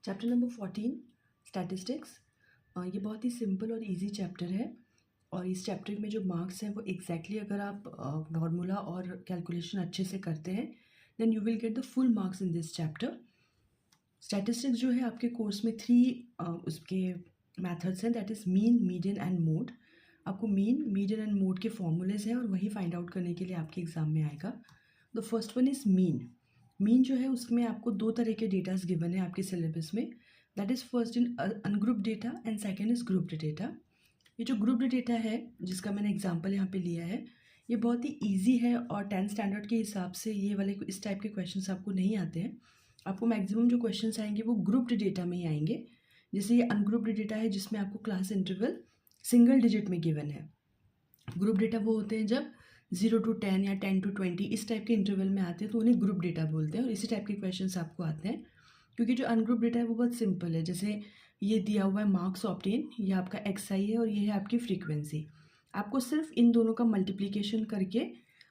Chapter number 14 statistics. ये बहुत ही simple और इजी चैप्टर है और इस चैप्टर में जो मार्क्स हैं वो एग्जैक्टली अगर आप फार्मूला और कैलकुलेशन अच्छे से करते हैं then you will get the full marks in this chapter. Statistics जो है आपके कोर्स में 3 उसके मेथड्स हैं, that is mean, median and mode. आपको मीन, मीडियन एंड मोड के फॉर्मूलेज हैं और वही फाइंड आउट करने के लिए आपके एग्जाम में आएगा। The first one is mean. Mean जो है उसमें आपको 2 तरह के डेटास गिवन है आपके सिलेबस में, that is first in ungrouped data and second is grouped data. ये जो ग्रुप्ड डेटा है जिसका मैंने एग्जाम्पल यहाँ पे लिया है ये बहुत ही ईजी है और 10th स्टैंडर्ड के हिसाब से ये वाले इस टाइप के क्वेश्चंस आपको नहीं आते हैं। आपको मैक्सिमम जो क्वेश्चंस आएंगे वो ग्रुप्ड डेटा में ही आएंगे। जैसे ये अनग्रुप्ड डेटा है जिसमें आपको क्लास इंटरवल सिंगल डिजिट में गिवन है। ग्रुप डेटा वो होते हैं जब 0 to 10 या 10 to 20 इस टाइप के इंटरवल में आते हैं तो उन्हें ग्रुप डेटा बोलते हैं और इसी टाइप के क्वेश्चंस आपको आते हैं। क्योंकि जो अनग्रुप डेटा है वो बहुत सिंपल है, जैसे ये दिया हुआ है मार्क्स ऑब्टेन, ये आपका एक्सआई है और ये है आपकी फ्रीक्वेंसी। आपको सिर्फ इन दोनों का मल्टीप्लिकेशन करके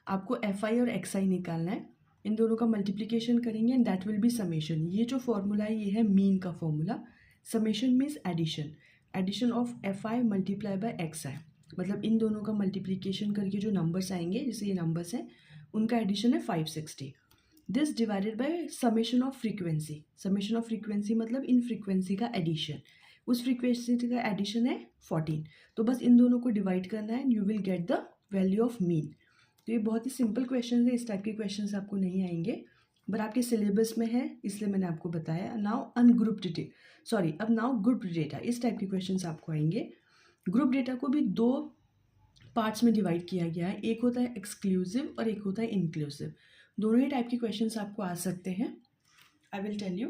आपको एफआई और एक्सआई निकालना है। इन दोनों का मल्टीप्लिकेशन करेंगे and that will be summation. ये जो फॉर्मूला है ये है मीन का formula. Summation means addition, addition of FI multiply by XI. मतलब इन दोनों का मल्टीप्लिकेशन करके जो नंबर्स आएंगे, जैसे ये नंबर्स हैं उनका एडिशन है 560। This divided by summation of frequency. Summation of frequency मतलब इन फ्रीक्वेंसी का एडिशन, उस फ्रीक्वेंसी का एडिशन है 14। तो बस इन दोनों को डिवाइड करना है and you will get the value of mean. तो ये बहुत ही सिंपल क्वेश्चन है, इस टाइप के क्वेश्चन आपको नहीं आएंगे बट आपके सिलेबस में है इसलिए मैंने आपको बताया। नाउ अनग्रुप्ड डेटा, सॉरी अब नाउ ग्रुप्ड डेटा, इस टाइप के क्वेश्चन आपको आएंगे। ग्रुप डेटा को भी 2 पार्ट्स में डिवाइड किया गया है, एक होता है एक्सक्लूसिव और एक होता है इंक्लूसिव। दोनों ही टाइप के क्वेश्चंस आपको आ सकते हैं। I will tell you.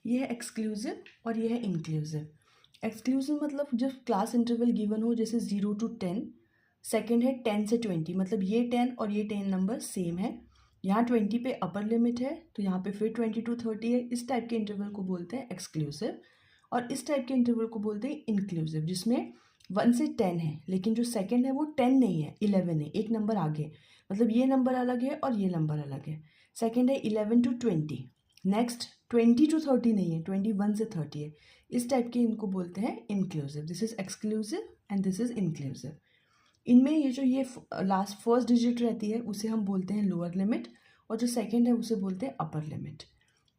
ये है एक्सक्लूसिव और ये है इंक्लूसिव। एक्सक्लूसिव मतलब जब क्लास इंटरवल गिवन हो जैसे 0 to 10, सेकेंड है 10 से 20, मतलब ये 10 और ये 10 नंबर सेम है। यहाँ 20 पे अपर लिमिट है तो यहाँ पे फिर 20 to 30 है। इस टाइप के इंटरवल को बोलते हैं एक्सक्लूसिव और इस टाइप के इंटरवल को बोलते हैं इंक्लूसिव, जिसमें 1 से 10 है लेकिन जो सेकंड है वो 10 नहीं है, 11 है, एक नंबर आगे। मतलब ये नंबर अलग है और ये नंबर अलग है। सेकंड है 11 to 20, नेक्स्ट 20 to 30 नहीं है, 21 से 30 है। इस टाइप के इनको बोलते हैं inclusive. This is exclusive and this is inclusive. इनमें ये जो ये लास्ट फर्स्ट डिजिट रहती है उसे हम बोलते हैं लोअर लिमिट और जो सेकंड है उसे बोलते हैं अपर लिमिट।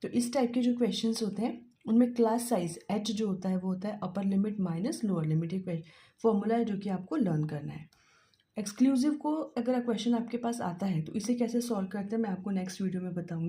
तो इस टाइप के जो क्वेश्चंस होते हैं उनमें क्लास साइज एच जो होता है वो होता है upper limit minus lower limit. एक फॉर्मूला है जो कि आपको लर्न करना है। एक्सक्लूसिव को अगर क्वेश्चन आपके पास आता है तो इसे कैसे सॉल्व करते हैं मैं आपको नेक्स्ट वीडियो में बताऊंगी।